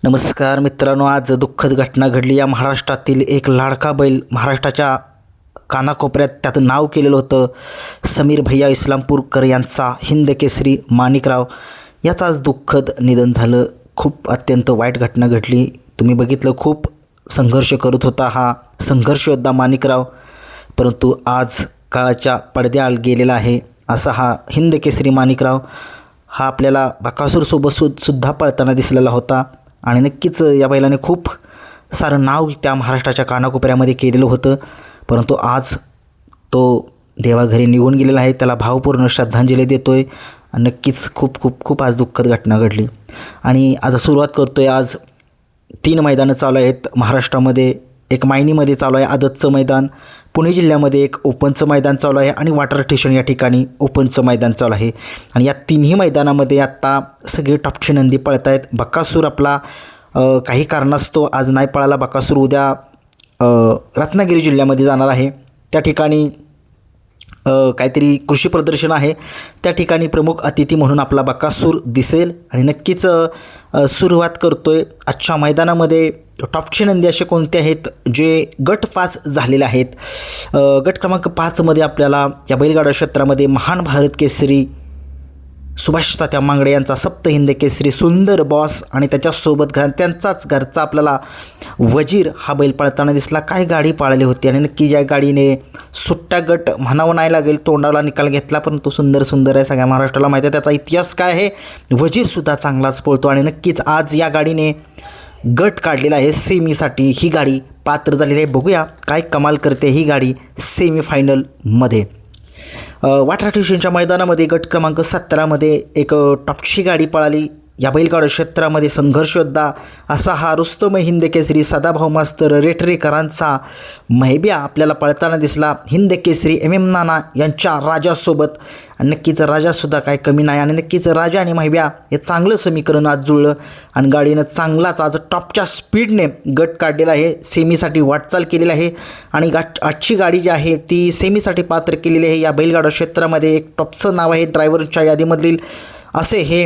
नमस्कार मित्रांनो, आज दुःखद घटना घडली. या महाराष्ट्रातील एक लाडका बैल, महाराष्ट्राच्या कानाकोपऱ्यात त्याचं नाव केलेलं होतं, समीर भैया इस्लामपूरकर यांचा हिंद केसरी माणिकराव याचं आज दुःखद निधन झालं. खूप अत्यंत वाईट घटना घडली. तुम्ही बघितलं, खूप संघर्ष करत होता हा संघर्ष योद्धा माणिकराव, परंतु आज काळाच्या पडद्याआड गेलेला आहे. असा हा हिंद केसरी माणिकराव हा आपल्याला बकासूरसोबत सुद्धा पळताना दिसलेला होता आणि नक्कीच या बैलाने खूप सारं नाव त्या महाराष्ट्राच्या कानाकोपऱ्यामध्ये केलेलं होतं. परंतु आज तो देवाघरी निघून गेलेला आहे. त्याला भावपूर्ण श्रद्धांजली देतो आहे. नक्कीच खूप खूप खूप आज दुःखद घटना घडली. आणि आज सुरुवात करतो आहे. आज 3 मैदानं चालू आहेत महाराष्ट्रामध्ये. एक मायनीमध्ये चालू आहे आदतचं मैदान, पुणे जिल्ह्यामध्ये एक ओपनचं मैदान चालू आहे आणि वाटर स्टेशन या ठिकाणी ओपनचं मैदान चालू आहे. आणि या तिन्ही मैदानामध्ये आत्ता सगळे टॉपचे नंदी पळत आहेत. बकासूर आपला काही कारणास्तव आज नाही पळाला. बकासूर उद्या रत्नागिरी जिल्ह्यामध्ये जाणार आहे. त्या ठिकाणी काहीतरी कृषी प्रदर्शन आहे. त्या ठिकाणी प्रमुख अतिथी म्हणून आपला बकासूर दिसेल. आणि नक्कीच सुरुवात करतो आहे. आजच्या मैदानामध्ये टॉपचे नंदी असे कोणते आहेत जे गट 5 झालेले आहेत. गट क्रमांक 5मध्ये आपल्याला या बैलगाडा क्षेत्रामध्ये महान भारत केसरी सुभाष तात्या मांगडे यांचा सप्त हिंद केसरी सुंदर बॉस आणि त्याच्यासोबत त्यांचाच घरचा आपल्याला वजीर हा बैल पळताना दिसला. काय गाडी पाळली होती आणि नक्की ज्या गाडीने सुट्टा गट म्हणावं नाही लागेल, तोंडाला निकाल घेतला, परंतु सुंदर आहे. सगळ्या महाराष्ट्राला माहिती आहे त्याचा इतिहास काय आहे. वजीरसुद्धा चांगलाच पळतो आणि नक्कीच आज या गाडीने गट काढलेला आहे. सेमीसाठी ही गाडी पात्र झालेली आहे. बघूया काय कमाल करते ही गाडी सेमीफायनलमध्ये. वाटर स्टेशनच्या मैदानामध्ये गट क्रमांक 17मध्ये एक टॉपची गाडी पळाली. या बैलगाडा क्षेत्रामध्ये संघर्ष योद्धा असा हा रुस्तम हिंद केसरी सदाभाऊ मास्तर रेटरेकरांचा मैब्या आपल्याला पळताना दिसला. हिंद केसरी MM नाना यांच्या राजासोबत. आणि नक्कीच राजासुद्धा काय कमी नाही. आणि नक्कीच राजा आणि मैब्या हे चांगलं समीकरण आज जुळलं आणि गाडीनं चांगलाच आज टॉपच्या स्पीडने गट काढलेला आहे. सेमीसाठी वाटचाल केलेली आहे आणि आजची गाडी जी आहे ती सेमीसाठी पात्र केलेली आहे. या बैलगाडा क्षेत्रामध्ये एक टॉपचं नाव आहे ड्रायव्हरच्या यादीमधील असे हे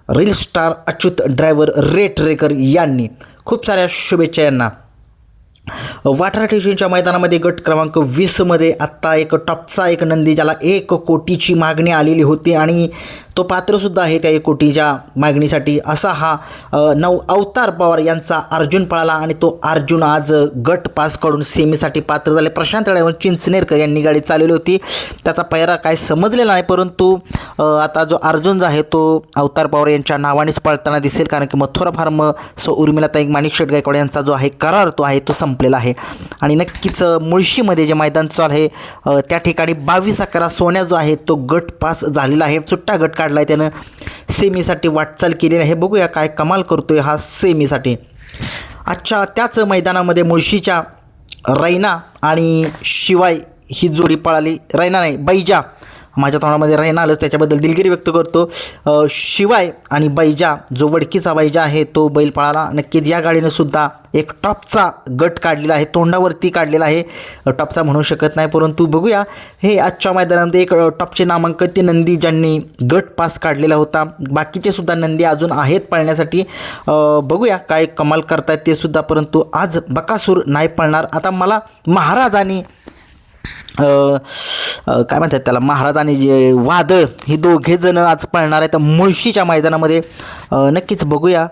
reel star Achyut driver Retrekar यांनी. खूप साऱ्या शुभेच्छा यांना. वाटर स्टेशनच्या मैदानामध्ये गट क्रमांक 20मध्ये आत्ता एक टॉपचा एक नंदी ज्याला 1 कोटीची मागणी आलेली होती आणि तो पात्रसुद्धा आहे त्या 1 कोटीच्या मागणीसाठी. असा हा अवतार पवार यांचा अर्जुन पळाला आणि तो अर्जुन आज गट पास कडून सेमीसाठी पात्र झाले. प्रशांत ड्रायव्हर चिंचनेरकर यांनी गाडी चालवली होती. त्याचा पैरा काय समजलेला नाही, परंतु आता जो अर्जुन जो आहे तो अवतार पवार यांच्या नावानेच पळताना दिसेल, कारण की मथुरा फार्म उर्मिलाताई माणिकशेठ गायकवाड यांचा जो आहे करार तो आहे तो संपलेला आहे. आणि नक्कीच मुळशीमध्ये जे मैदान चालू आहे त्या ठिकाणी 22-11 सोन्या जो आहे तो गट पास झालेला आहे. सुट्टा गट काढला आहे त्यानं. सेमीसाठी वाटचाल केलेली आहे. बघूया काय कमाल करतोय हा सेमीसाठी. आजच्या त्याच मैदानामध्ये मुळशीच्या रैना आणि शिवाय ही जोडी पळाली. रैना नाही, बैजा. माझ्या तोंडामध्ये रैना आलं, त्याच्याबद्दल दिलगिरी व्यक्त करतो. शिवाय आणि बैजा जो वडकीचा बैजा आहे तो बैल पळाला. नक्कीच या गाडीनं सुद्धा एक टॉपचा गट काढलेला आहे. तोंडावरती काढलेला आहे, टॉपचा म्हणू शकत नाही, परंतु बघूया हे आजच्या मैदानामध्ये एक टॉपचे नामांकित नंदी ज्यांनी गट पास काढलेला होता. बाकीचे सुद्धा नंदी अजून आहेत पळण्यासाठी. बघूया काय कमाल करतायत ते सुद्धा, परंतु आज बकासूर नाही पळणार. आता मला महाराज आणि काय म्हणतात त्याला, महाराज आणि जे वादळ ही दोघे जण आज पळणार आहेत मुळशीच्या मैदानामध्ये. नक्कीच बघूया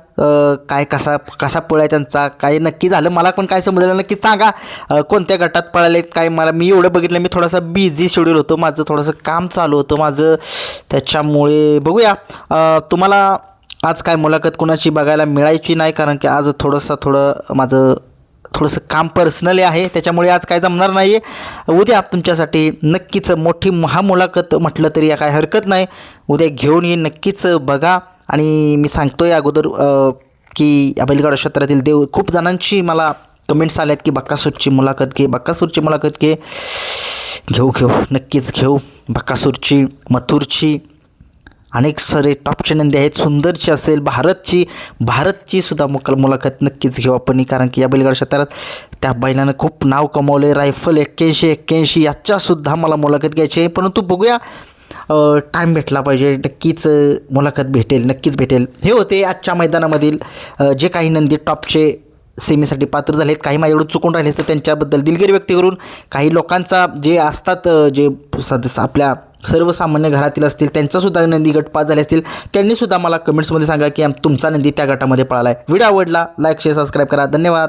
काय कसा पळ आहे त्यांचा, काय नक्की झालं मला पण काय समजलं. नक्कीच सांगा कोणत्या गटात पळालेत काय. मी एवढं बघितलं, मी थोडासा बिझी शेड्यूल होतो, माझं थोडंसं काम चालू होतं माझं, त्याच्यामुळे बघूया. तुम्हाला आज काय मुलाखत कोणाची बघायला मिळायची नाही, कारण की आज माझं थोडंसं काम पर्सनली आहे, त्याच्यामुळे आज काय जमणार नाही आहे. उद्या तुमच्यासाठी नक्कीच मोठी मुलाखत म्हटलं तरी काय हरकत नाही, उद्या घेऊन येईन. नक्कीच बघा. आणि मी सांगतो आहे अगोदर की या बैलगाडा क्षेत्रातील खूप जणांची मला कमेंट्स आल्यात की बकासूरची मुलाखत घे. घेऊ नक्कीच घेऊ. बकासूरची, मथुरची, अनेक सारे टॉपचे नंदी आहेत. सुंदरची असेल, भारतची सुद्धा मुलाखत नक्कीच घेऊ आपण, कारण की या बैलगाडा क्षेत्रात त्या बैलानं खूप नाव कमावले. रायफल 81 याच्यासुद्धा मला मुलाखत घ्यायची आहे, परंतु बघूया टाईम भेटला पाहिजे. नक्कीच मुलाखत भेटेल, नक्कीच भेटेल. हे होते आजच्या मैदानामधील जे काही नंदी टॉपचे सेमीसाठी पात्र झालेत. काही माझ्याकडून चुकून राहिलेच तर त्यांच्याबद्दल दिलगिरी व्यक्त करून, काही लोकांचा जे असतात जे सदस्य आपल्या सर्वसामान्य घरातील असतील त्यांचासुद्धा नंदी गट पास झाले असतील, त्यांनीसुद्धा मला कमेंट्समध्ये सांगा की तुमचा नंदी त्या गटामध्ये पळाला आहे. व्हिडिओ आवडला लाईक शेअर सबस्क्राईब करा. धन्यवाद.